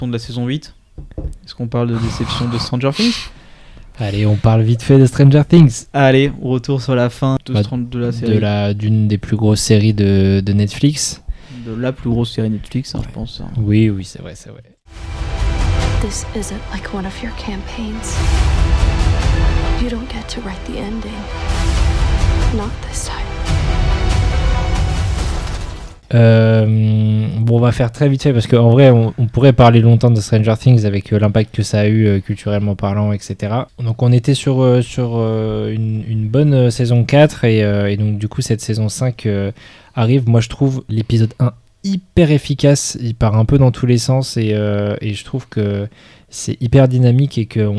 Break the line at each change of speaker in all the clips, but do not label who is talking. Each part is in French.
de la saison 8. Est-ce qu'on parle de déception de Stranger Things?
Allez, on parle vite fait de Stranger Things.
Allez, retour sur la fin de la série.
D'une des plus grosses séries de Netflix.
De la plus grosse série Netflix, je pense.
Oui, c'est vrai.
This isn't like one of your campaigns. You don't get to write the ending. Not this time.
Bon, on va faire très vite fait parce qu'en vrai on pourrait parler longtemps de Stranger Things avec l'impact que ça a eu culturellement parlant, etc. Donc on était sur une bonne saison 4 et donc du coup cette saison 5 arrive. Moi je trouve l'épisode 1 hyper efficace, il part un peu dans tous les sens et je trouve que c'est hyper dynamique et que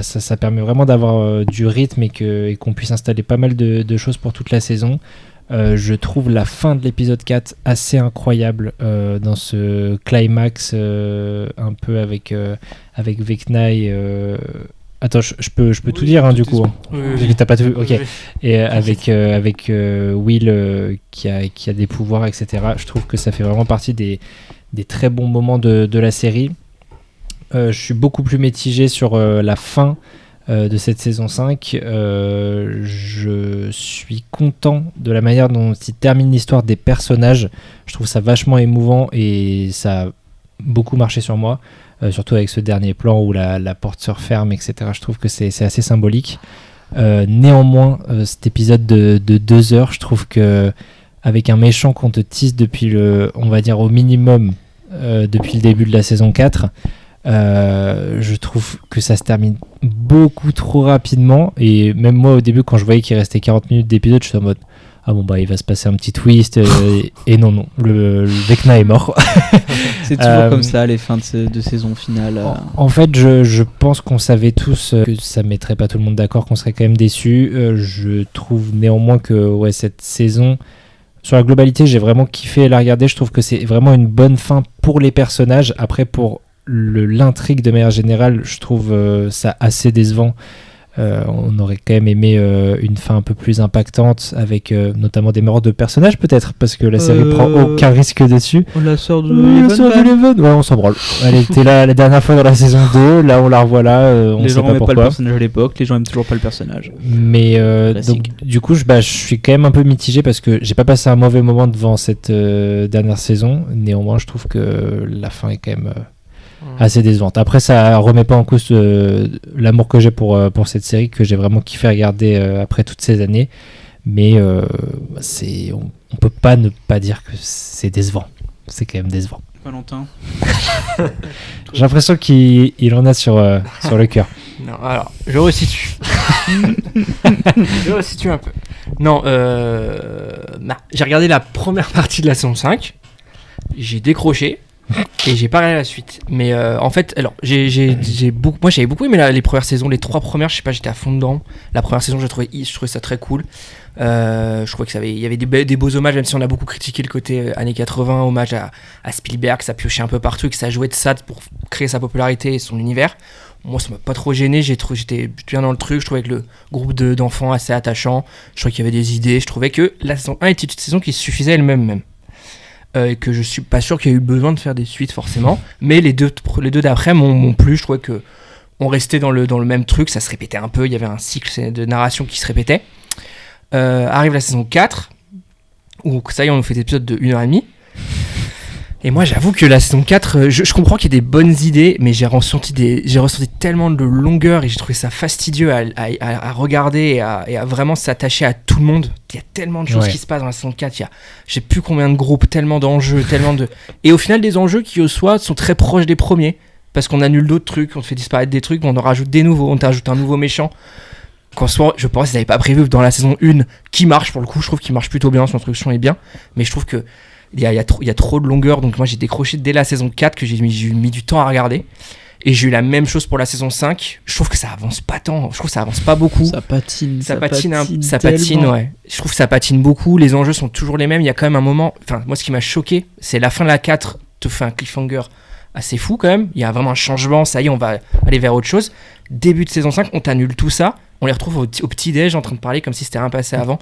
ça permet vraiment d'avoir du rythme et qu'on puisse installer pas mal de choses pour toute la saison. Je trouve la fin de l'épisode 4 assez incroyable dans ce climax un peu avec Vecna et attends, je peux tout dire hein, du coup.
Oui.
T'as pas tout. Ok. Oui. Et avec Will qui a des pouvoirs, etc. Je trouve que ça fait vraiment partie des très bons moments de la série. Je suis beaucoup plus mitigé sur la fin de cette saison 5. Je suis content de la manière dont il termine l'histoire des personnages. Je trouve ça vachement émouvant et ça a beaucoup marché sur moi, surtout avec ce dernier plan où la porte se referme, etc. Je trouve que c'est assez symbolique. Néanmoins, cet épisode de 2 heures, je trouve que avec un méchant qu'on te tease depuis on va dire au minimum depuis le début de la saison 4, je trouve que ça se termine beaucoup trop rapidement et même moi au début quand je voyais qu'il restait 40 minutes d'épisode, je suis en mode ah bon bah il va se passer un petit twist et non le Vecna est mort.
C'est toujours comme ça les fins de saison finale.
En fait je pense qu'on savait tous que ça mettrait pas tout le monde d'accord, qu'on serait quand même déçus. Je trouve néanmoins que cette saison sur la globalité j'ai vraiment kiffé la regarder. Je trouve que c'est vraiment une bonne fin pour les personnages. Après pour l'intrigue de manière générale, je trouve ça assez décevant. On aurait quand même aimé une fin un peu plus impactante avec notamment des morts de personnages peut-être parce que la série prend aucun risque dessus.
La sœur de Eleven,
ouais, on s'en branle. Elle était là la dernière fois dans la saison 2, là on la revoit là, on
les
sait
gens
pas
n'aimaient
pourquoi.
pas le personnage à l'époque, les gens aiment toujours pas le personnage.
Mais donc du coup je suis quand même un peu mitigé parce que j'ai pas passé un mauvais moment devant cette dernière saison. Néanmoins je trouve que la fin est quand même assez décevante. Après ça remet pas en cause l'amour que j'ai pour cette série que j'ai vraiment kiffé regarder après toutes ces années, mais on peut pas ne pas dire que c'est décevant. C'est quand même décevant.
Valentin.
J'ai l'impression qu'il en a sur le cœur.
Non, alors je resitue. Je resitue un peu. Non, j'ai regardé la première partie de la saison 5, j'ai décroché et j'ai pas regardé la suite. Mais en fait, alors j'avais beaucoup aimé les premières saisons, les 3 premières, je sais pas, j'étais à fond dedans. La première saison, je trouvais ça très cool. Je trouvais il y avait des beaux hommages, même si on a beaucoup critiqué le côté années 80, hommage à Spielberg, ça piochait un peu partout et que ça jouait de ça pour créer sa popularité et son univers. Moi, ça m'a pas trop gêné, j'étais bien dans le truc, je trouvais que le groupe d'enfants assez attachant, je trouvais qu'il y avait des idées, je trouvais que la saison 1 était une saison qui suffisait elle-même. Et que je suis pas sûr qu'il y a eu besoin de faire des suites forcément, mais les deux d'après m'ont plu. Je trouvais que on restait dans le même truc, ça se répétait un peu, il y avait un cycle de narration qui se répétait. Arrive la saison 4 où ça y est, on nous fait des épisodes de 1h30 et moi j'avoue que la saison 4 je comprends qu'il y a des bonnes idées, mais j'ai ressenti tellement de longueur et j'ai trouvé ça fastidieux à regarder et à vraiment s'attacher à tout le monde. Il y a tellement de choses qui se passent dans la saison 4, je sais plus combien de groupes, tellement d'enjeux, et au final des enjeux qui au soit sont très proches des premiers parce qu'on annule d'autres trucs, on te fait disparaître des trucs, on en rajoute des nouveaux, on t'ajoute un nouveau méchant qu'en soi je pense qu'ils n'avaient pas prévu dans la saison 1 qui marche. Pour le coup je trouve qu'il marche plutôt bien, son introduction est bien, mais je trouve que il y a trop de longueur, donc moi j'ai décroché dès la saison 4 que j'ai mis du temps à regarder. Et j'ai eu la même chose pour la saison 5. Je trouve que ça avance pas tant, je trouve que ça avance pas beaucoup.
Ça patine,
ouais. Je trouve que ça patine beaucoup, les enjeux sont toujours les mêmes. Il y a quand même un moment, enfin moi ce qui m'a choqué, c'est la fin de la 4 te fait un cliffhanger assez fou quand même. Il y a vraiment un changement, ça y est, on va aller vers autre chose. Début de saison 5, on t'annule tout ça, on les retrouve au petit-déj en train de parler comme si c'était rien passé avant.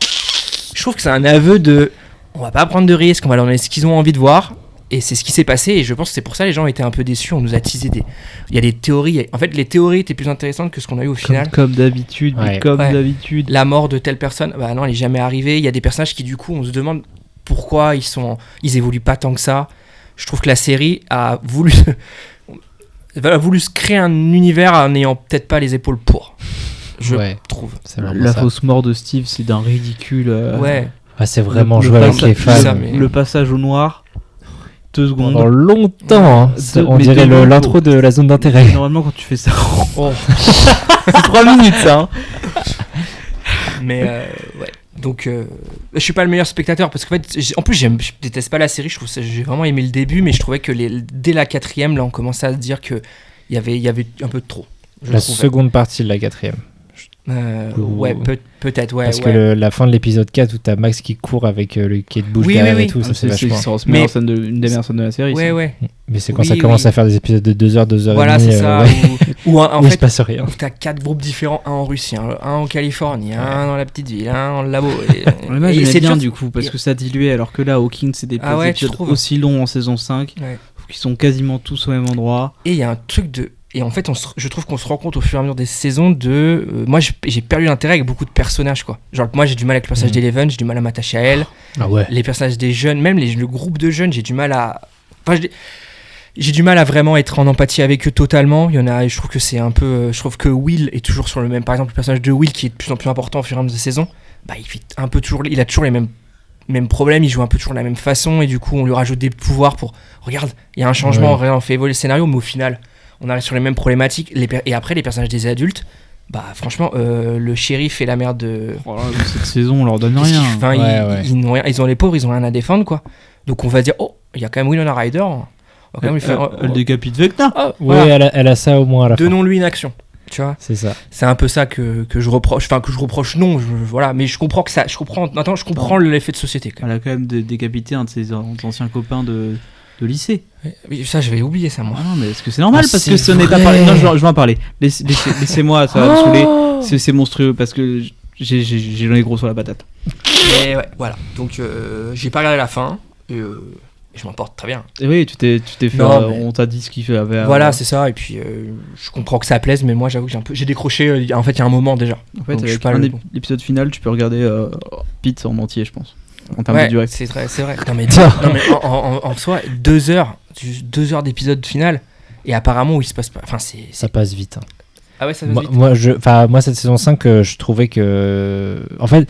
Je trouve que c'est un aveu de on va pas prendre de risques, on va leur donner ce qu'ils ont envie de voir. Et c'est ce qui s'est passé, et je pense que c'est pour ça que les gens étaient un peu déçus. On nous a teasé il y a des théories. En fait, les théories étaient plus intéressantes que ce qu'on a eu au final.
Comme d'habitude,
Ouais.
d'habitude.
La mort de telle personne, bah non, elle est jamais arrivée. Il y a des personnages qui, du coup, on se demande pourquoi ils évoluent pas tant que ça. Je trouve que la série a voulu se créer un univers en n'ayant peut-être pas les épaules pour. Je trouve.
C'est vraiment
La
ça.
fausse mort de Steve, c'est d'un ridicule.
Ouais.
Ah, c'est vraiment
Le
joué avec
passage-
les fans.
ça, mais-
Le passage au noir, 2 secondes.
Pendant longtemps, hein. On
Mais
dirait
deux
l'intro de la zone d'intérêt.
Normalement, quand tu fais ça,
Oh.
c'est 3 minutes ça. Hein.
Mais ouais. Donc, je suis pas le meilleur spectateur parce qu'en fait, en plus, je déteste pas la série. Je trouve j'ai vraiment aimé le début, mais je trouvais que dès la 4e, là, on commençait à se dire que il y avait un peu de trop. Je
La
trouvais.
seconde partie de la 4e.
Ouais, peut-être, ouais.
Parce
ouais.
que la fin de l'épisode 4 où t'as Max qui court avec le quai de bouche
Oui,
derrière
oui,
et
oui.
tout, ça c'est
C'est
vachement.
une des meilleures scènes de la série.
Ouais,
ça.
ouais.
Mais c'est quand
Oui,
ça commence
oui.
à faire des épisodes de 2 heures, 2 heures
Voilà,
et demie.
c'est ça.
Ouais.
Ou en
Où il se
fait,
passe rien.
où t'as 4 groupes différents, un en Russie, un en Californie, un dans la petite ville, un dans le labo.
Ouais, moi,
Et
j'aimais
c'est
bien
dur-
du coup parce que ça diluait alors que là Hawking c'est des
Ah ouais, tu
épisodes
trouves
aussi longs en saison 5
Ouais.
qui sont quasiment tous au même endroit.
Et il y a un truc de. Et en fait, je trouve qu'on se rend compte au fur et à mesure des saisons de. Moi, j'ai perdu l'intérêt avec beaucoup de personnages, quoi. Genre, moi, j'ai du mal avec le personnage d'Eleven, j'ai du mal à m'attacher à elle.
Ah ouais.
Les personnages des jeunes, même le groupe de jeunes, j'ai du mal à. Enfin, j'ai du mal à vraiment être en empathie avec eux totalement. Il y en a, je trouve que c'est un peu. Je trouve que Will est toujours sur le même. Par exemple, le personnage de Will qui est de plus en plus important au fur et à mesure des saisons, bah, il a toujours les mêmes problèmes, il joue un peu toujours de la même façon, et du coup, on lui rajoute des pouvoirs pour. Regarde, il y a un changement,
Ouais.
on fait évoluer le scénario, mais au final, on arrive sur les mêmes problématiques. Et après, les personnages des adultes, bah, franchement, le shérif et la mère de.
Oh là, cette saison on leur donne
Qu'est-ce
rien.
qu'ils- enfin,
Ouais,
ils n'ont rien- ils ont les pauvres, ils ont rien à défendre, quoi. Donc on va dire, oh, il y a quand même Winona Ryder. On va quand même lui faire.
Elle décapite Vecna.
Ah,
Ouais,
voilà.
elle a ça au moins à la fin.
Donnons-lui une action. Tu vois,
C'est ça.
c'est un peu ça que je reproche. Enfin, que je reproche, non. Voilà, mais je comprends que ça. Je comprends l'effet de société. Quand même.
Elle a quand même décapité un de ses anciens copains de lycée.
Oui, ça, j'avais oublié ça, moi.
Ah non mais est-ce que c'est normal
Ah,
parce
c'est
que ce n'est pas
vrai.
parlé. Non, je vais en parler. Laissez-moi, ça va me saouler. C'est monstrueux parce que j'ai le nez gros sur la patate.
Mais ouais, voilà. Donc, j'ai pas regardé la fin. Et je m'en porte très bien.
Et oui, tu t'es fait.
Non, mais-
On t'a dit ce qu'il fait.
Voilà, c'est ça. Et puis, je comprends que ça plaise, mais moi, j'avoue que j'ai décroché. En fait, il y a un moment déjà.
En fait,
Donc, je suis
avec
pas
l'épisode final, tu peux regarder Pete en entier, je pense. En termes
Ouais,
de durée.
c'est vrai. Non, mais, non, mais en soi, 2 heures, 2 heures d'épisode final. Et apparemment, où il se passe pas. Enfin, c'est.
Ça passe vite. Hein.
Ah ouais, ça va vite.
Moi, cette saison 5, je trouvais que. En fait,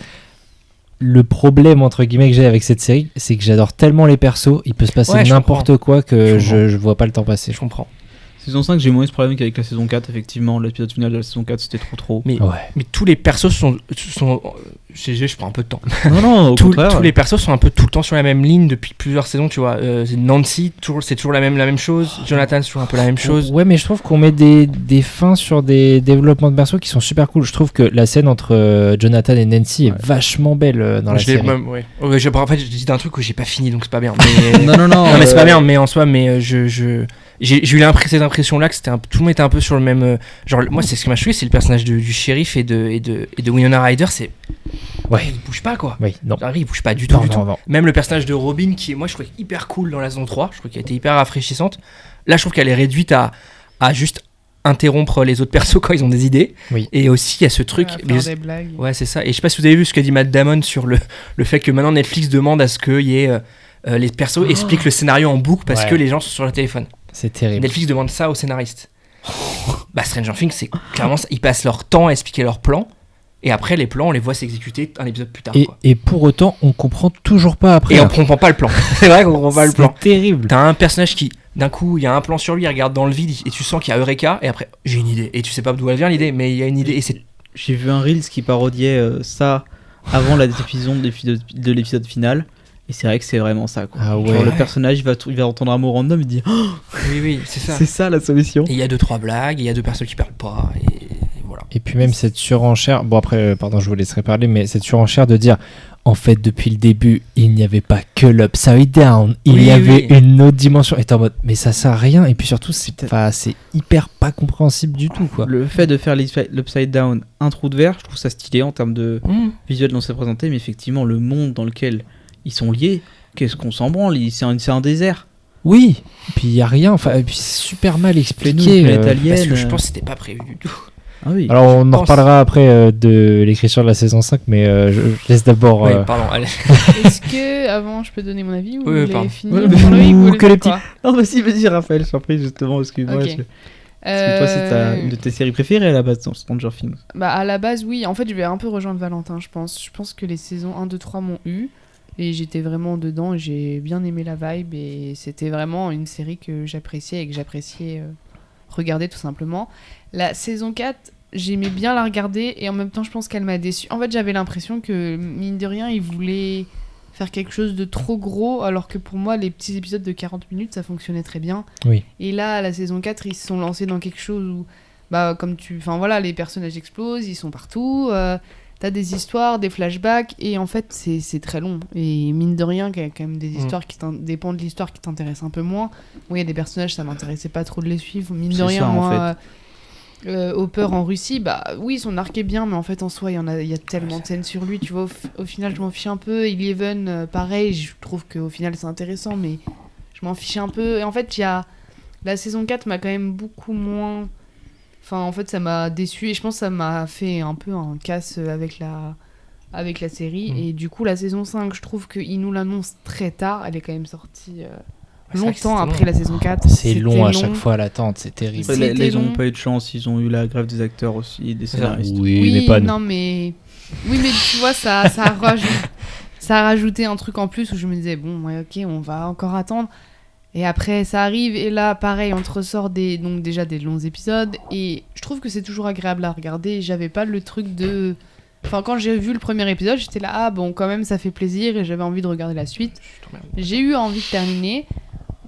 le problème, entre guillemets, que j'ai avec cette série, c'est que j'adore tellement les persos, il peut se passer
Ouais, je
n'importe quoi que
Je
je vois pas le temps passer.
Je comprends.
Saison 5, j'ai moins ce problème qu'avec la saison 4, effectivement. L'épisode final de la saison 4, c'était trop.
Mais,
Ouais.
mais tous les persos sont je prends un peu de temps.
Non, non, au contraire.
Tous les persos sont un peu tout le temps sur la même ligne depuis plusieurs saisons, tu vois. Nancy, c'est toujours la même chose. Jonathan, c'est toujours un peu la même chose.
Ouais, mais je trouve qu'on met des fins sur des développements de persos qui sont super cool. Je trouve que la scène entre Jonathan et Nancy est vachement belle dans la
Je l'ai
série.
même, ouais. En fait, j'ai dit un truc que j'ai pas fini, donc c'est pas bien. Mais...
Non,
Non, mais c'est pas bien, mais en soi, mais j'ai eu cette impression-là que tout le monde était un peu sur le même. Genre, moi, c'est ce qui m'a choqué, c'est le personnage du shérif et de Winona Ryder, c'est.
Ouais.
Il bouge pas, quoi.
Oui, non.
Il bouge pas du tout.
Non,
du tout.
non.
Même le personnage de Robin, qui est, moi, je trouvais hyper cool dans la saison 3, je trouve qu'elle était hyper rafraîchissante. Là, je trouve qu'elle est réduite à juste interrompre les autres persos quand ils ont des idées.
Oui.
Et aussi, il y a ce truc.
Des blagues.
Ouais, c'est ça. Et je sais pas si vous avez vu ce qu'a dit Matt Damon sur le fait que maintenant Netflix demande à ce qu'il y ait. Les persos expliquent le scénario en boucle parce
Ouais.
que les gens sont sur le téléphone.
C'est terrible.
Netflix demande ça aux scénaristes. Bah, Stranger Things, c'est clairement ça. Ils passent leur temps à expliquer leurs plans. Et après, les plans, on les voit s'exécuter un épisode plus tard. Quoi.
Et pour autant, on comprend toujours pas après.
Et on comprend pas le plan. C'est vrai qu'on comprend pas le plan.
C'est terrible.
T'as un personnage qui, d'un coup, il y a un plan sur lui, il regarde dans le vide et tu sens qu'il y a Eureka. Et après, j'ai une idée. Et tu sais pas d'où elle vient l'idée, mais il y a une idée. Et c'est.
J'ai vu un Reels qui parodiait ça avant la diffusion de l'épisode final. Et c'est vrai que c'est vraiment ça, quoi.
Ah ouais.
Genre, le personnage, il va entendre un mot random, il dit oh,
Oui, c'est ça.
c'est ça la solution.
Et il y a 2-3 blagues, et il y a 2 personnes qui parlent pas. Et voilà.
Et puis même cette surenchère, bon après, pardon, je vous laisserai parler, mais cette surenchère de dire, en fait, depuis le début, il n'y avait pas que l'Upside Down, il y avait une autre dimension. Et t'es en mode, mais ça sert à rien. Et puis surtout, c'est hyper pas compréhensible du tout, quoi.
Le fait de faire l'Upside Down un trou de verre, je trouve ça stylé en termes de visuel dont c'est présenté, mais effectivement, le monde dans lequel ils sont liés, qu'est-ce qu'on s'en branle, c'est un désert.
Oui, puis il y a rien, enfin, et puis c'est super mal expliqué.
Fais-nous une planète alien.
Parce que je pense que c'était pas prévu du tout.
Ah oui.
Alors on en
pense-
reparlera après de l'écriture de la saison 5, mais je laisse d'abord...
Ouais, pardon, allez.
Est-ce que, avant, je peux donner mon avis ou
Oui,
vous voulez
pardon.
finir
Ouais, mais-
Jean-Loïc, vous
ou
voulez
que les
faire quoi
non, vas-y, Raphaël, je t'en prie, justement, excuse-moi.
Ok.
Parce que toi, c'est une de tes séries préférées à la base dans Stranger Things.
Bah, à la base, oui. En fait, je vais un peu rejoindre Valentin, je pense. Je pense que les saisons 1, 2, 3 m'ont eu. Et j'étais vraiment dedans. Et j'ai bien aimé la vibe. Et c'était vraiment une série que j'appréciais et que j'appréciais regarder tout simplement. La saison 4, j'aimais bien la regarder. Et en même temps, je pense qu'elle m'a déçue. En fait, j'avais l'impression que, mine de rien, ils voulaient faire quelque chose de trop gros. Alors que pour moi, les petits épisodes de 40 minutes, ça fonctionnait très bien.
Oui.
Et là, à la saison 4, ils se sont lancés dans quelque chose où, bah, enfin voilà, les personnages explosent, ils sont partout, t'as des histoires, des flashbacks, et en fait, c'est très long. Et mine de rien, il y a quand même des histoires qui dépendent de l'histoire qui t'intéressent un peu moins. Moi, il y a des personnages, ça m'intéressait pas trop de les suivre. Mine de
C'est
rien,
ça, en
moi, Hopper en Russie, bah oui, son arc est bien, mais en fait, en soi, il y a tellement de scènes sur lui, tu vois, au final, je m'en fiche un peu. Eleven, pareil, je trouve qu'au final, c'est intéressant, mais je m'en fiche un peu. Et en fait, la saison 4 m'a quand même beaucoup moins... Enfin, en fait, ça m'a déçu et je pense que ça m'a fait un peu un casse avec la série. Et du coup, la saison 5, je trouve qu'ils nous l'annoncent très tard. Elle est quand même sortie
C'est vrai que
longtemps
c'était
après
long.
la saison 4.
C'est
C'était
long à chaque fois l'attente, c'est terrible.
Après,
C'était
là, ils
long.
ont pas eu de chance, ils ont eu la grève des acteurs aussi, des
ça.
scénaristes.
Oui, mais pas nous.
non, mais... Oui, mais tu vois, ça a rajouté un truc en plus où je me disais, bon, ouais, ok, on va encore attendre. Et après, ça arrive, et là, pareil, on te ressort donc déjà des longs épisodes, et je trouve que c'est toujours agréable à regarder. J'avais pas le truc de... Enfin, quand j'ai vu le premier épisode, j'étais là, ah bon, quand même, ça fait plaisir, et j'avais envie de regarder la suite. J'ai eu envie de terminer,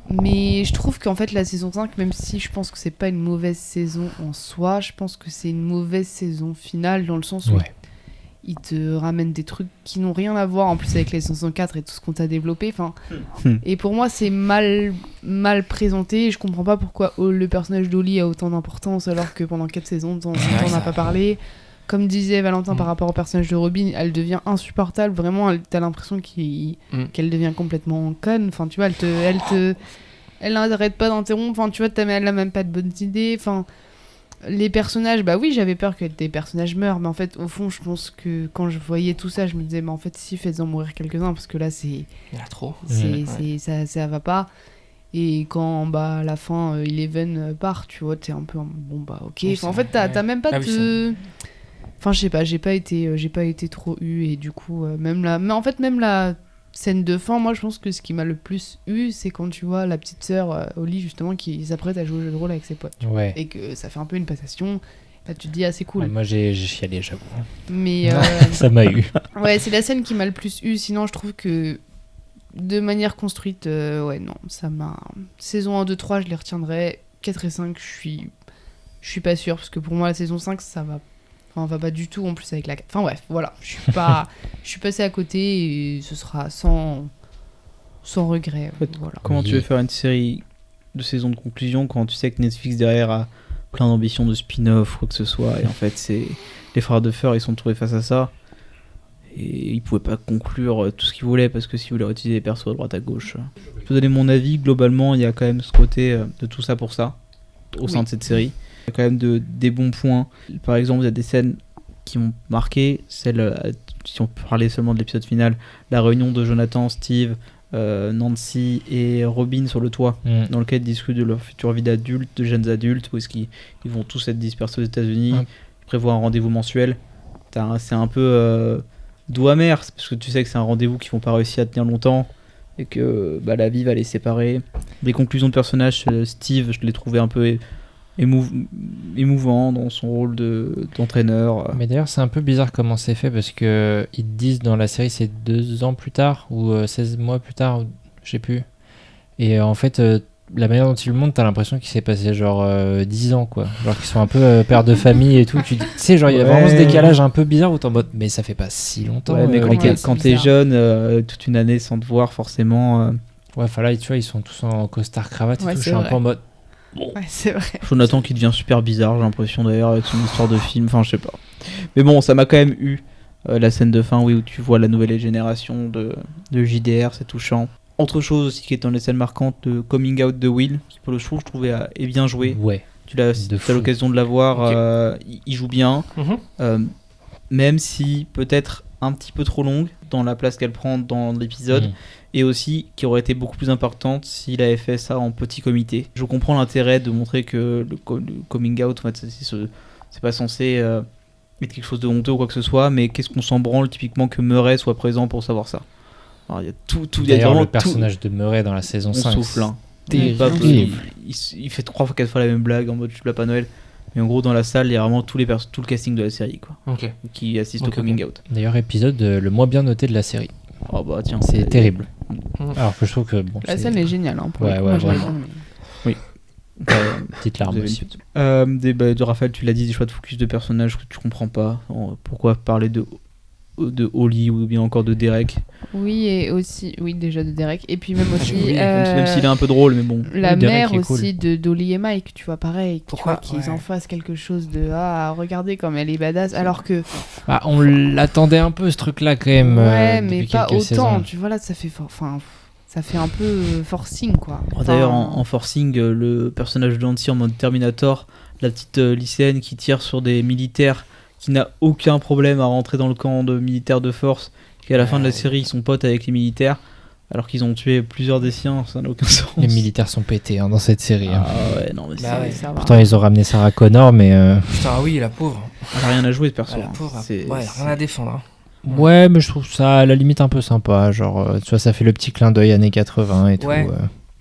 mais je trouve qu'en fait, la saison 5, même si je pense que c'est pas une mauvaise saison en soi, je pense que c'est une mauvaise saison finale, dans le sens où
Ouais.
il te ramène des trucs qui n'ont rien à voir en plus avec la saison 4 et tout ce qu'on t'a développé. Enfin, et pour moi, c'est mal présenté. Je comprends pas pourquoi le personnage d'Oli a autant d'importance alors que pendant 4 saisons, on n'en a pas parlé. Comme disait Valentin par rapport au personnage de Robin, elle devient insupportable. Vraiment, t'as l'impression qu'elle devient complètement conne. Enfin, tu vois, elle n'arrête pas d'interrompre. Enfin, tu vois, elle a même pas de bonnes idées. Enfin, les personnages, bah oui, j'avais peur que des personnages meurent, mais en fait, au fond, je pense que quand je voyais tout ça, je me disais, mais en fait, si, faites-en mourir quelques-uns, parce que là,
Il y en a trop.
ça va pas. Et quand, bah, à la fin, Eleven part, tu vois, t'es un peu, bon, bah, ok.
Oui,
Enfin, en
c'est
fait,
vrai.
t'as même pas
Ah
de... Enfin, je sais pas, j'ai pas été trop eu, et du coup, mais en fait, même la scène de fin, moi, je pense que ce qui m'a le plus eu, c'est quand tu vois la petite sœur, Oli, justement, qui s'apprête à jouer au jeu de rôle avec ses potes.
Ouais.
Et que ça fait un peu une passation. Là, tu te dis, ah, c'est cool.
Ouais, moi j'ai chialé, j'avoue.
Mais
Ça m'a eu.
ouais, c'est la scène qui m'a le plus eu. Sinon, je trouve que de manière construite, ouais, non, ça m'a. Saison 1, 2, 3, je les retiendrai. 4 et 5, je suis pas sûre. Parce que pour moi, la saison 5, ça va. Enfin, va pas du tout en plus avec la. Enfin, bref, voilà. Je suis passée à côté et ce sera sans regret.
En fait,
Voilà.
Comment
Oui.
tu veux faire une série de saison de conclusion quand tu sais que Netflix derrière a plein d'ambitions de spin-off ou quoi que ce soit, et en fait c'est les frères Duffer, ils sont trouvés face à ça et ils pouvaient pas conclure tout ce qu'ils voulaient parce que s'ils voulaient utiliser les persos à droite à gauche. Je peux donner mon avis, globalement il y a quand même ce côté de tout ça pour ça au sein de cette série. Il y a quand même des bons points. Par exemple, il y a des scènes qui m'ont marqué, celle, si on parlait seulement de l'épisode final, la réunion de Jonathan, Steve, Nancy et Robin sur le toit, dans lequel ils discutent de leur future vie d'adultes, de jeunes adultes, où est-ce qu'ils vont tous être dispersés aux États-Unis, prévoir un rendez-vous mensuel. C'est un peu doux amer, parce que tu sais que c'est un rendez-vous qu'ils vont pas réussir à tenir longtemps et que bah, la vie va les séparer. Les conclusions de personnages, Steve, je l'ai trouvé un peu émouvant dans son rôle d'entraîneur.
Mais d'ailleurs, c'est un peu bizarre comment c'est fait parce que ils te disent dans la série c'est 2 ans plus tard ou 16 mois plus tard, je sais plus. Et en fait, la manière dont ils le montrent, t'as l'impression qu'il s'est passé genre 10 ans quoi. Genre qu'ils sont un peu pères de famille et tout. Tu sais, genre il y a vraiment ce décalage un peu bizarre où t'es en mode mais ça fait pas si longtemps.
Ouais, mais
ouais,
quand
c'est
t'es
bizarre.
jeune, toute une année sans te voir forcément.
Ouais, enfin là, tu vois, ils sont tous en costard cravate et
Ouais,
tout. Je
c'est
suis un
vrai.
peu en mode.
Ouais, c'est vrai.
Jonathan qui devient super bizarre, j'ai l'impression d'ailleurs, avec son histoire de film, enfin je sais pas. Mais bon, ça m'a quand même eu la scène de fin, oui, où tu vois la nouvelle génération de JDR, c'est touchant. Autre chose aussi qui est dans les scènes marquantes, le coming out de Will, qui pour le show, je trouvais est bien joué.
Ouais.
Tu as
fou.
l'occasion de la voir, il joue bien. Même si peut-être un petit peu trop longue dans la place qu'elle prend dans l'épisode, et aussi qui aurait été beaucoup plus importante s'il avait fait ça en petit comité. Je comprends l'intérêt de montrer que le coming out, en fait, c'est pas censé être quelque chose de honteux ou quoi que ce soit, mais qu'est-ce qu'on s'en branle typiquement que Murray soit présent pour savoir ça. Alors, il y a tout, il y a
D'ailleurs,
vraiment
le personnage de Murray dans la saison 5,
on souffle, hein.
terrible.
Il fait 3 fois 4 fois la même blague en mode je suis Papa Noël. Mais en gros, dans la salle, il y a vraiment tout le casting de la série, quoi, qui assiste au coming out.
D'ailleurs, épisode le moins bien noté de la série.
Oh bah tiens,
c'est terrible. Alors que je trouve que bon,
la scène est géniale. Hein,
ouais, vraiment.
Oui.
Petite larme aussi.
De Raphaël, tu l'as dit, des choix de focus de personnages que tu comprends pas. Pourquoi parler de Holly ou bien encore de Derek?
Oui, et aussi, déjà de Derek. Et puis même aussi.
Même s'il est un peu drôle, mais bon.
La mère
Derek
aussi d'Holly et Mike, tu vois, pareil.
Pourquoi
qu'ils en fassent quelque chose de. Ah, regardez comme elle est badass. Alors que.
Bah, on l'attendait un peu ce truc-là quand même.
Ouais, mais pas autant.
Saisons.
Tu vois, là, ça fait. Enfin. Ça fait un peu forcing, quoi.
D'ailleurs, en forcing, le personnage de Nancy en mode Terminator, la petite lycéenne qui tire sur des militaires, qui n'a aucun problème à rentrer dans le camp de militaires de force, et à la fin de la série, ils sont potes avec les militaires, alors qu'ils ont tué plusieurs des siens, ça n'a aucun sens.
Les militaires sont pétés dans cette série.
Ah ouais, non, mais
ça va.
Pourtant, ils ont ramené Sarah Connor, mais.
Putain, ah oui, la pauvre.
Elle a rien à jouer, ce perso.
La pauvre, rien à défendre. Hein.
Ouais, mais je trouve ça à la limite un peu sympa. Genre, tu vois, ça fait le petit clin d'œil années 80 et tout.
Mais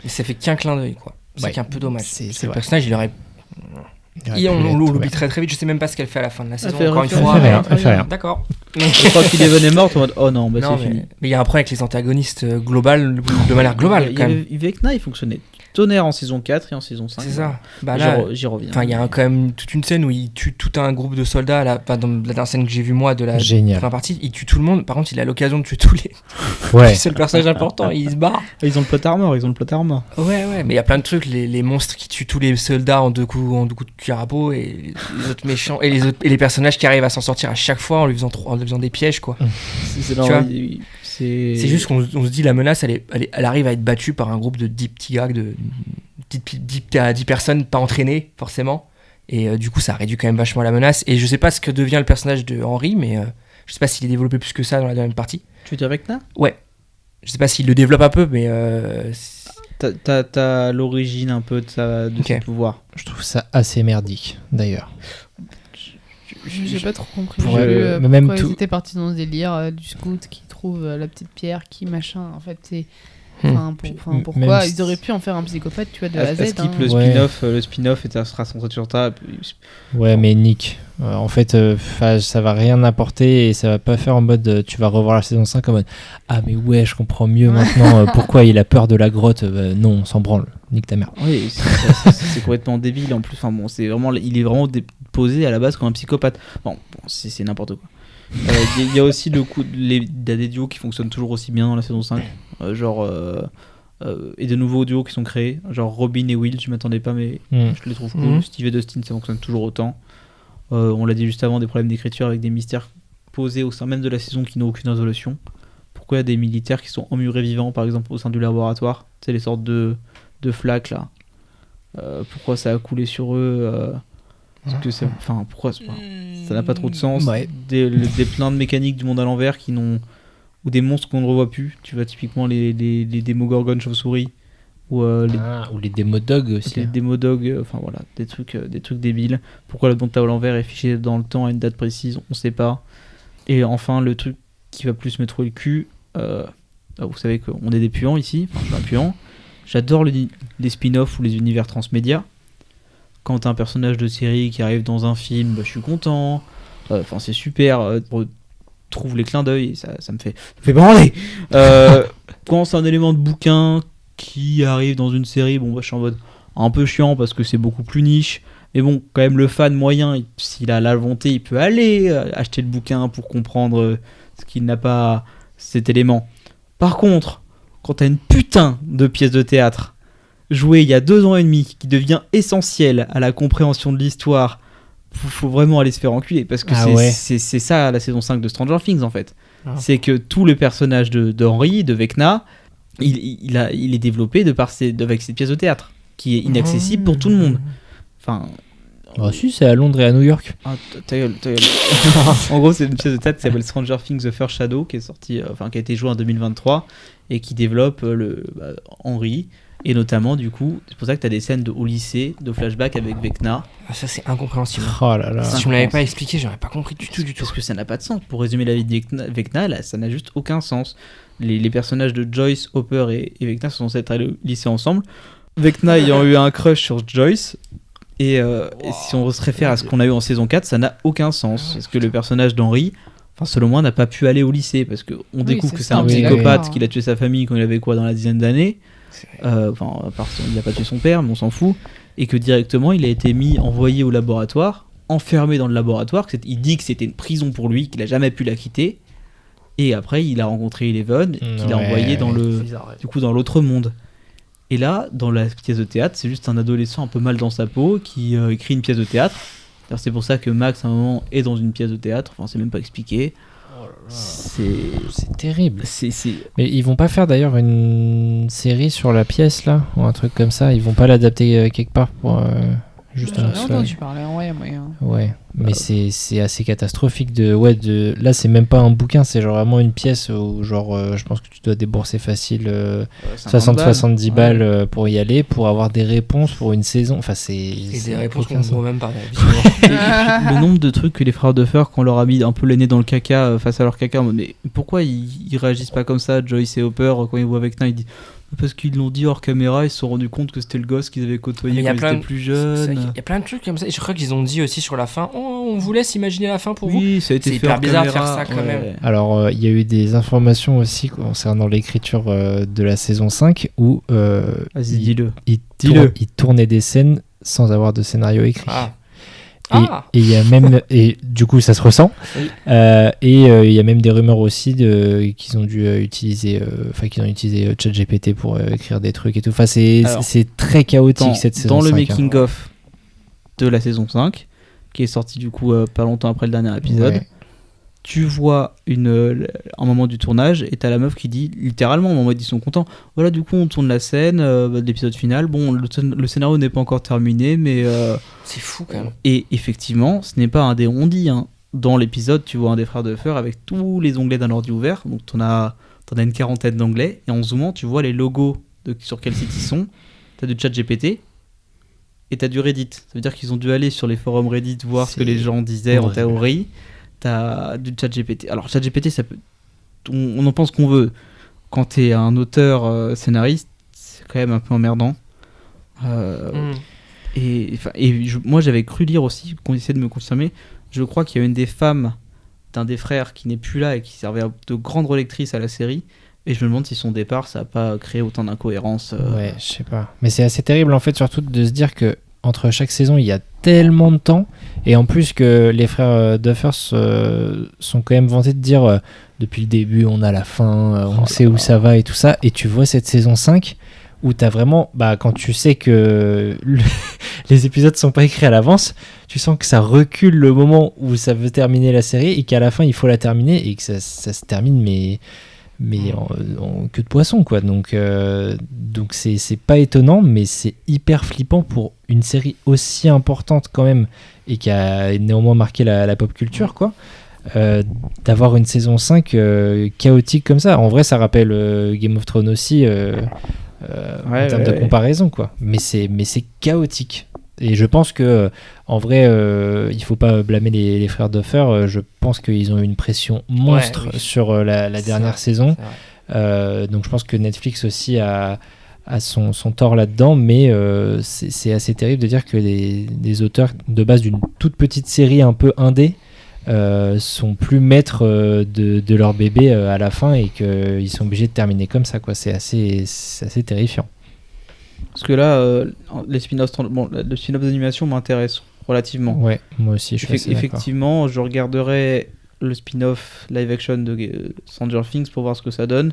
ça fait qu'un clin d'œil, quoi. C'est un peu dommage.
C'est
le personnage, il aurait. On l'oublie très très vite. Je sais même pas ce qu'elle fait à la fin de la saison. Encore une fois.
Elle fait rien.
D'accord.
Je crois qu'il est mort en mode oh non, c'est fini.
Mais il y a un problème avec les antagonistes de manière globale, quand même.
Vecna, il fonctionnait tonnerre en saison 4 et en saison 5.
C'est ça. Bah là,
j'y reviens.
Enfin, il y a quand même toute une scène où il tue tout un groupe de soldats. Là, dans la dernière scène que j'ai vue moi de la première partie, il tue tout le monde. Par contre, il a l'occasion de tuer tous les.
Ouais.
C'est le personnage important. Il se barre.
Ils ont le plot armor.
Ouais. Mais il y a plein de trucs. Les monstres qui tuent tous les soldats en deux coups de cuir à peau, et les autres méchants et les personnages qui arrivent à s'en sortir à chaque fois en lui faisant des pièges, quoi. C'est juste qu'on se dit la menace, elle arrive à être battue par un groupe de 10 petits gars, de 10 personnes pas entraînées forcément, et du coup ça réduit quand même vachement la menace. Et je sais pas ce que devient le personnage de Henry, mais je sais pas s'il est développé plus que ça dans la deuxième partie.
Tu veux dire Vecna?
Ouais, je sais pas s'il le développe un peu, mais
t'as l'origine un peu de ses pouvoirs.
Je trouve ça assez merdique d'ailleurs.
J'ai pas trop compris.
Pourquoi
ils étaient partis dans ce délire du scout qui trouve la petite pierre, qui machin. En fait, c'est. Pourquoi ils auraient pu en faire un psychopathe, tu vois, de A à Z.
Le spin-off sera centré sur ça.
Ouais, mais Nick, en fait, ça va rien apporter et ça va pas faire en mode tu vas revoir la saison 5 en mode ah, mais ouais, je comprends mieux maintenant pourquoi il a peur de la grotte. Non, on s'en branle. Nique ta mère.
Oui, c'est complètement débile en plus. Enfin, bon, il est vraiment posé à la base comme un psychopathe. Bon, c'est n'importe quoi. Il y a aussi le coup des duos qui fonctionnent toujours aussi bien dans la saison 5, et de nouveaux duos qui sont créés, genre Robin et Will. Je m'attendais pas, mais je les trouve cool. Steve et Dustin, ça fonctionne toujours autant. On l'a dit juste avant, des problèmes d'écriture avec des mystères posés au sein même de la saison qui n'ont aucune résolution. Pourquoi il y a des militaires qui sont emmurés vivants, par exemple au sein du laboratoire, tu sais, les sortes de flaques là, pourquoi ça a coulé sur eux, pourquoi ça n'a pas trop de sens. Des plein de mécaniques du monde à l'envers ou des monstres qu'on ne revoit plus. Tu vois, typiquement les démogorgones chauves-souris ou
les démodogs aussi.
Les démodogs, des trucs débiles. Pourquoi le monde à l'envers est fiché dans le temps à une date précise, on sait pas. Et enfin, le truc qui va plus me trouver le cul, vous savez qu'on est des puants ici, je suis un puant. J'adore les spin-offs ou les univers transmédia. Quand t'as un personnage de série qui arrive dans un film, je suis content. C'est super. Trouve les clins d'œil, ça me fait branler. Quand c'est un élément de bouquin qui arrive dans une série, je suis en mode un peu chiant parce que c'est beaucoup plus niche. Mais bon, quand même, le fan moyen, s'il a la volonté, il peut aller acheter le bouquin pour comprendre ce qu'il n'a pas, cet élément. Par contre, quand t'as une putain de pièce de théâtre jouée il y a 2 ans et demi qui devient essentielle à la compréhension de l'histoire, faut vraiment aller se faire enculer parce que c'est ça la saison 5 de Stranger Things en fait. C'est que tous les personnages de Henry, de Vecna, il est développé avec cette pièce de théâtre qui est inaccessible pour tout le monde. Enfin.
Ah si, c'est à Londres et à New York.
Ah, ta gueule. En gros, c'est une pièce de théâtre qui s'appelle Stranger Things The First Shadow, qui est sortie, qui a été jouée en 2023 et qui développe Henry. Et notamment, du coup, c'est pour ça que tu as des scènes au lycée, de flashback avec Vecna.
Ah, ça, c'est incompréhensible.
Oh là là.
Si tu me l'avais pas expliqué, j'aurais pas compris du tout.
Parce que ça n'a pas de sens. Pour résumer la vie de Vecna, là, ça n'a juste aucun sens. Les personnages de Joyce, Hopper et Vecna sont censés être allés au lycée ensemble. Vecna ayant eu un crush sur Joyce. Et si on se réfère à ce qu'on a eu en saison 4, ça n'a aucun sens. Parce que le personnage d'Henry, selon moi, n'a pas pu aller au lycée. Parce qu'on découvre que c'est un psychopathe, qu'il a tué sa famille quand il avait dans la dizaine d'années. À part il n'a pas tué son père, mais on s'en fout. Et que directement, il a été envoyé au laboratoire, enfermé dans le laboratoire. Il dit que c'était une prison pour lui, qu'il a jamais pu la quitter. Et après, il a rencontré Eleven, qu'il a envoyé dans l'autre monde. Et là, dans la pièce de théâtre, c'est juste un adolescent un peu mal dans sa peau qui écrit une pièce de théâtre. Alors, c'est pour ça que Max, à un moment, est dans une pièce de théâtre. C'est même pas expliqué.
C'est terrible.
C'est...
Mais ils vont pas faire d'ailleurs une série sur la pièce là, ou un truc comme ça. Ils vont pas l'adapter quelque part pour justement.
J'ai entendu parler.
Ouais. Mais c'est assez catastrophique là c'est même pas un bouquin, c'est genre vraiment une pièce où je pense que tu dois débourser facile 60-70 balles pour y aller, pour avoir des réponses pour une saison.
Et des réponses qu'on ne voit même pas.
Le nombre de trucs que les frères Duffer, quand on leur a mis un peu le nez dans le caca face à leur caca, mais pourquoi ils réagissent pas comme ça, Joyce et Hopper, quand ils voient Vecna, ils disent parce qu'ils l'ont dit hors caméra, ils se sont rendus compte que c'était le gosse qu'ils avaient côtoyé quand ils étaient plus jeunes.
Il y a plein de trucs comme ça. Et je crois qu'ils ont dit aussi sur la fin, on vous laisse imaginer la fin pour vous.
Oui, ça a été
c'est
fait
hyper bizarre de
caméra,
faire ça quand même.
Alors, il y a eu des informations aussi concernant l'écriture de la saison 5 où
vas-y, dis-le.
Ils tournaient des scènes sans avoir de scénario écrit. Et il y a même, et du coup ça se ressent,
oui.
Il y a même des rumeurs aussi qu'ils ont dû utiliser ChatGPT pour écrire des trucs et tout. Enfin, c'est très chaotique cette saison 5.
Dans le making-of de la saison 5, qui est sorti du coup pas longtemps après le dernier épisode, tu vois un moment du tournage et t'as la meuf qui dit littéralement, en mode ils sont contents, voilà, du coup on tourne la scène de l'épisode final, bon le scénario n'est pas encore terminé, mais
c'est fou quand même.
Et effectivement ce n'est pas un dé, on dit dans l'épisode tu vois un des frères Duffer avec tous les onglets d'un ordi ouvert, donc t'en as une quarantaine d'onglets, et en zoomant tu vois les logos sur quel site ils sont, t'as du ChatGPT et t'as du Reddit, ça veut dire qu'ils ont dû aller sur les forums Reddit voir ce que les gens disaient en théorie. T'as du ChatGPT. Alors ChatGPT, ça peut, on en pense qu'on veut. Quand t'es un auteur scénariste, c'est quand même un peu emmerdant. Moi, j'avais cru lire aussi, qu'on essaie de me confirmer. Je crois qu'il y a une des femmes d'un des frères qui n'est plus là et qui servait de grande relectrice à la série. Et je me demande si son départ, ça a pas créé autant d'incohérences.
Ouais, je sais pas. Mais c'est assez terrible en fait, surtout de se dire que entre chaque saison, il y a tellement de temps, et en plus que les frères Duffer sont quand même vantés de dire depuis le début on a la fin, on sait où ça va et tout ça, et tu vois cette saison 5 où t'as vraiment, quand tu sais que les épisodes sont pas écrits à l'avance, tu sens que ça recule le moment où ça veut terminer la série et qu'à la fin il faut la terminer et que ça se termine mais en queue de poisson quoi, donc c'est pas étonnant, mais c'est hyper flippant pour une série aussi importante quand même et qui a néanmoins marqué la pop culture quoi, d'avoir une saison 5 chaotique comme ça. En vrai ça rappelle Game of Thrones aussi en termes de comparaison quoi, mais c'est chaotique. Et je pense que en vrai il faut pas blâmer les frères Duffer, je pense qu'ils ont eu une pression monstre sur la dernière saison, donc je pense que Netflix aussi a son tort là-dedans, mais c'est assez terrible de dire que les auteurs de base d'une toute petite série un peu indé sont plus maîtres de leur bébé à la fin et qu'ils sont obligés de terminer comme ça quoi. C'est assez terrifiant.
Parce que là, les spin-offs, le spin-off d'animation m'intéresse relativement.
Ouais, moi aussi, je suis assez
effectivement,
d'accord.
Je regarderai le spin-off live-action de Stranger Things pour voir ce que ça donne.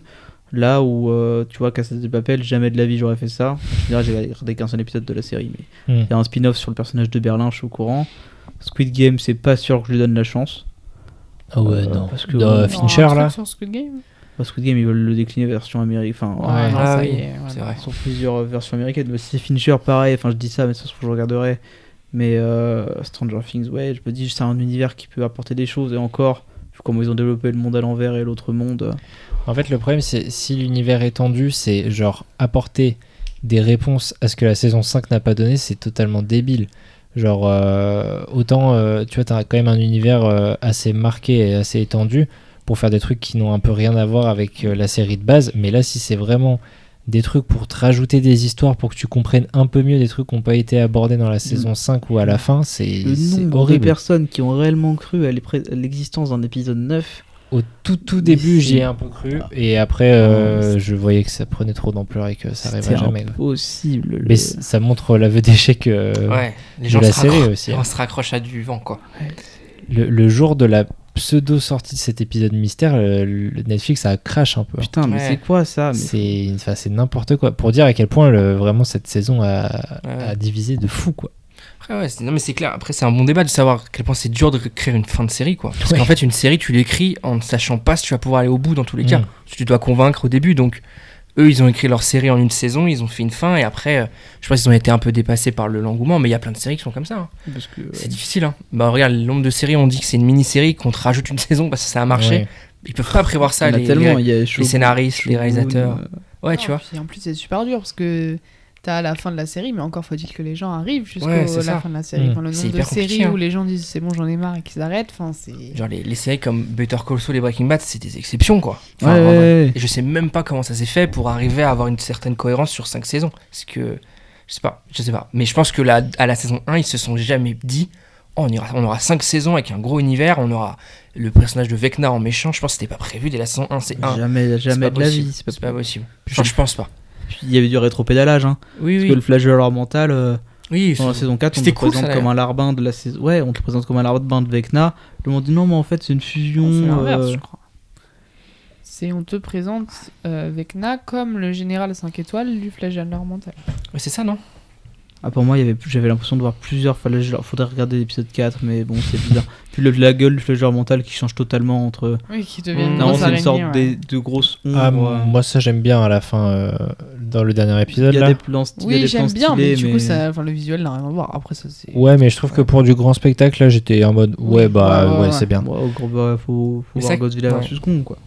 Là où, tu vois, Casa de Papel, jamais de la vie j'aurais fait ça. Je dirais, j'ai regardé qu'un seul épisode de la série, mais il y a un spin-off sur le personnage de Berlin, je suis au courant. Squid Game, c'est pas sûr que je lui donne la chance.
Ah ouais, non.
Parce que
Fincher, là.
Sur Squid Game.
Squid Game, ils veulent le décliner version américaine. Enfin,
Ouais.
non,
Ah
ça
oui,
y est,
c'est
voilà.
vrai.
sur plusieurs versions américaines. Mais c'est Fincher, pareil. Enfin, je dis ça, mais ça se trouve, je regarderai. Mais Stranger Things, ouais, je me dis, c'est un univers qui peut apporter des choses. Et encore, vu comment ils ont développé le monde à l'envers et l'autre monde.
En fait, le problème, c'est si l'univers étendu, c'est genre apporter des réponses à ce que la saison 5 n'a pas donné, c'est totalement débile. Genre, autant, tu vois, t'as quand même un univers assez marqué et assez étendu pour faire des trucs qui n'ont un peu rien à voir avec la série de base. Mais là, si c'est vraiment des trucs pour te rajouter des histoires, pour que tu comprennes un peu mieux des trucs qui n'ont pas été abordés dans la saison 5 ou à la fin, c'est
Le nombre de
horrible.
personnes qui ont réellement cru à l'existence d'un épisode 9.
Au tout début,
Mais
j'y ai
c'est-
un peu cru. Et après,
Non,
je voyais que ça prenait trop d'ampleur et que ça
C'était
arriverait jamais. quoi.
impossible.
Mais ça montre l'aveu d'échec
Ouais, les
de
gens
la
se
série
raccrochent-
aussi.
les gens se raccrochent à du vent, quoi.
Le jour de la pseudo-sortie de cet épisode mystère, le Netflix a crash un peu.
Putain, mais
Ouais.
c'est quoi ça? Mais
C'est n'importe quoi. Pour dire à quel point vraiment cette saison a
Ouais.
divisé de fou, quoi.
Après, ouais, non, mais c'est clair. Après, c'est un bon débat de savoir à quel point c'est dur de créer une fin de série, quoi. Parce
Ouais.
qu'en fait, une série, tu l'écris en ne sachant pas si tu vas pouvoir aller au bout dans tous les cas.
Mm.
Tu dois convaincre au début. Donc, eux, ils ont écrit leur série en une saison, ils ont fait une fin, et après, je pense qu'ils ont été un peu dépassés par l'engouement, mais il y a plein de séries qui sont comme ça. Hein.
parce que
C'est difficile, hein. Bah, regarde, le nombre de séries, on dit que c'est une mini-série, qu'on te rajoute une saison parce que ça a marché.
Ouais.
Ils peuvent pas prévoir ça,
il y en a
les,
tellement.
les-
Il y a
les scénaristes, les réalisateurs. Ouais, tu
Non,
vois.
puis en plus, c'est super dur parce que t'as la fin de la série, mais encore faut-il que les gens arrivent jusqu'à
Ouais, c'est
la
ça.
fin de la série.
Mm.
Enfin, le
C'est
nombre de
hyper compliqué,
séries
hein.
où les gens disent c'est bon, j'en ai marre et qu'ils arrêtent, enfin, c'est.
Genre, les séries comme Better Call Saul et Breaking Bad, c'est des exceptions, quoi.
Ouais,
Enfin,
ouais,
vraiment.
ouais.
Et je sais même pas comment ça s'est fait pour arriver à avoir une certaine cohérence sur 5 saisons. Parce que, je sais pas. Mais je pense que à la saison 1, ils se sont jamais dit, oh, on aura 5 saisons avec un gros univers, on aura le personnage de Vecna en méchant. Je pense que c'était pas prévu dès la saison 1, c'est 1.
Jamais
C'est pas
de la
possible.
vie.
C'est pas possible.
Puis
Enfin, je pense pas.
Puis il y avait du rétropédalage. Hein.
Oui,
Parce que le flagelleur mental,
Oui,
dans la saison 4, on
c'était
le
cool,
présente
ça,
comme un larbin de la saison. Ouais, on te le présente comme un larbin de Vecna. Le monde dit non, mais en fait, c'est une fusion.
Non, c'est l'inverse, je crois. On te présente Vecna comme le général 5 étoiles du flagelleur mental.
Mais c'est ça, non?
Ah, pour moi, j'avais l'impression de voir plusieurs flagelleurs. Faudrait regarder l'épisode 4, mais bon, c'est bizarre. Puis la gueule du flagelleur mental qui change totalement entre.
Oui, qui devient une
Non,
Non,
grosse
c'est une
araignée,
sorte
ouais.
de grosse ombre.
Ah, moi, ça, j'aime bien à la fin, dans le dernier épisode.
Il y a
Là.
des plans, il y a
Oui,
des
j'aime
plans
bien, mais
stylés,
du coup, le visuel n'a rien à voir. Après, ça, c'est.
Ouais, mais je trouve que pour du grand spectacle, là, j'étais en mode, ouais,
ouais,
c'est bien.
Ouais, au gros, bah, faut
Mais
voir
ça-
Godzilla
ouais.
vs Kong, quoi.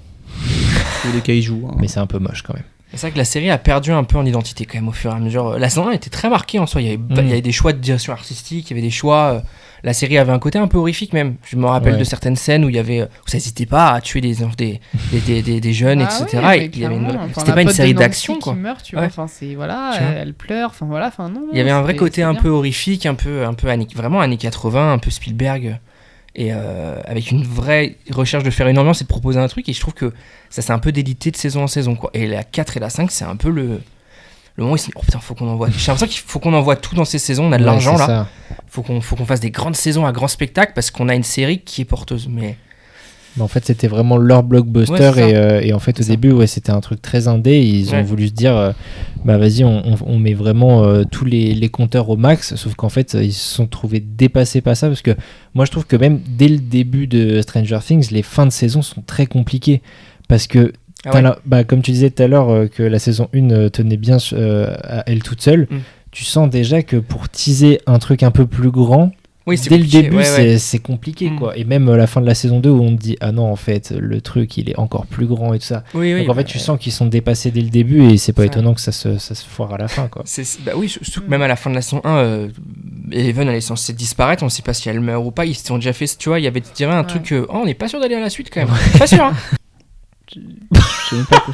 Ou les kaiju. Hein.
Mais c'est un peu moche quand même.
C'est vrai que la série a perdu un peu en identité quand même au fur et à mesure. La saison 1 était très marquée en soi. Il y avait des choix de direction artistique, il y avait des choix. La série avait un côté un peu horrifique même. Je me rappelle
Ouais.
de certaines scènes où il y avait, où ça n'hésitait pas à tuer des jeunes,
Bah
etc.
ouais, mais
Et il y avait une
clairement,
vraie-
enfin,
C'était
la
pas une
pote de
série
Nancy
d'action,
qui
quoi.
meurt, tu
Ouais.
vois. Enfin, c'est voilà,
Tu vois.
elle pleure. Enfin voilà, enfin non.
Il y avait un vrai
c'était-
côté
c'était
un
bien.
peu horrifique, un peu vraiment années 80, un peu Spielberg. Et avec une vraie recherche de faire une ambiance et de proposer un truc. Et je trouve que ça s'est un peu délité de saison en saison, quoi. Et la 4 et la 5, c'est un peu le moment où il s'est dit, oh putain, faut qu'on envoie. J'ai l'impression qu'il faut qu'on envoie tout dans ces saisons. On a de
Ouais,
l'argent
c'est
là.
ça.
Faut qu'on fasse des grandes saisons à grand spectacle parce qu'on a une série qui est porteuse. Mais
Mais en fait, c'était vraiment leur blockbuster.
Ouais, c'est ça.
Et en fait, au
C'est ça.
début, ouais, c'était un truc très indé. Et ils ont
Ouais.
voulu se dire, bah vas-y, on met vraiment tous les compteurs au max. Sauf qu'en fait, ils se sont trouvés dépassés par ça. Parce que moi, je trouve que même dès le début de Stranger Things, les fins de saison sont très compliquées. Parce que, comme tu disais tout à l'heure, que la saison 1 tenait bien à elle toute seule, tu sens déjà que pour teaser un truc un peu plus grand,
oui, c'est
dès le
compliqué.
début,
Ouais, ouais.
c'est compliqué,
Mm.
quoi. Et même la fin de la saison 2 où on te dit, ah non, en fait, le truc, il est encore plus grand et tout ça.
Oui, oui,
Donc en fait,
bah,
tu sens qu'ils sont dépassés dès le début et c'est pas
Ça.
étonnant que ça se foire à la fin, quoi.
bah oui, surtout que même à la fin de la saison 1, Eleven elle est censée disparaître, on sait pas si elle meurt ou pas. Ils se sont déjà fait, tu vois, il y avait un
Ouais.
truc, oh, on n'est pas sûr d'aller à la suite quand même. Pas sûr, hein.
Je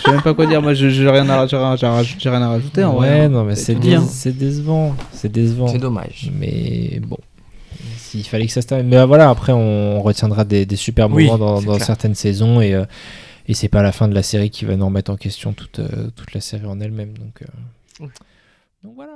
sais même pas quoi dire. Moi, j'ai rien à rajouter. En vrai,
Ouais,
hein.
non, mais
C'est
c'est
tout dit, hein.
c'est décevant. C'est décevant.
C'est dommage.
Mais bon, s'il fallait que ça se termine. Mais voilà, après, on retiendra des super
Oui,
moments
c'est
dans
clair.
certaines saisons et c'est pas la fin de la série qui va nous remettre en question toute la série en elle-même. Donc voilà.